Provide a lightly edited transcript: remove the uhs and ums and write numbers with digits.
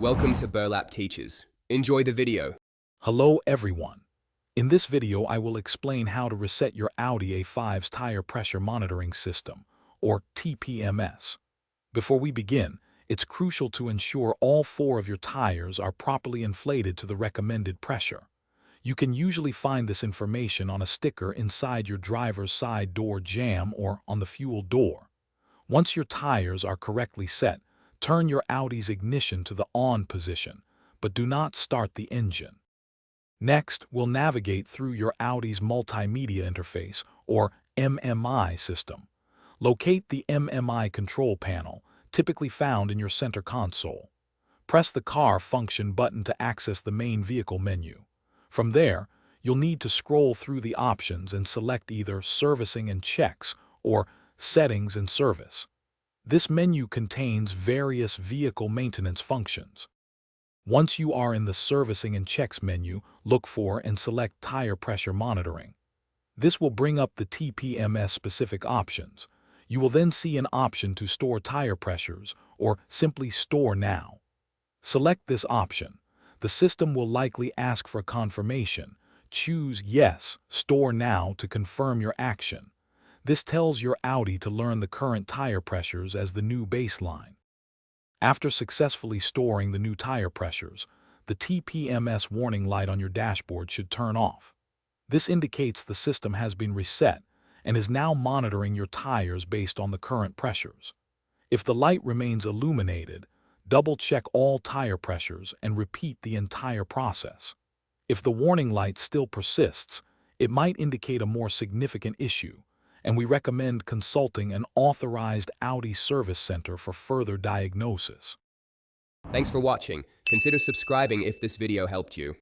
Welcome to Burlap Teachers. Enjoy the video. Hello everyone. In this video I will explain how to reset your Audi A5's tire pressure monitoring system, or TPMS. Before we begin, it's crucial to ensure all four of your tires are properly inflated to the recommended pressure. You can usually find this information on a sticker inside your driver's side door jamb or on the fuel door. Once your tires are correctly set, turn your Audi's ignition to the on position, but do not start the engine. Next, we'll navigate through your Audi's multimedia interface, or MMI system. Locate the MMI control panel, typically found in your center console. Press the Car Function button to access the main vehicle menu. From there, you'll need to scroll through the options and select either Servicing and Checks or Settings and Service. This menu contains various vehicle maintenance functions. Once you are in the Servicing and Checks menu, look for and select Tire Pressure Monitoring. This will bring up the TPMS-specific options. You will then see an option to store tire pressures or simply Store Now. Select this option. The system will likely ask for confirmation. Choose Yes, Store Now to confirm your action. This tells your Audi to learn the current tire pressures as the new baseline. After successfully storing the new tire pressures, the TPMS warning light on your dashboard should turn off. This indicates the system has been reset and is now monitoring your tires based on the current pressures. If the light remains illuminated, double-check all tire pressures and repeat the entire process. If the warning light still persists, it might indicate a more significant issue, and we recommend consulting an authorized Audi service center for further diagnosis. Thanks for watching. Consider subscribing if this video helped you.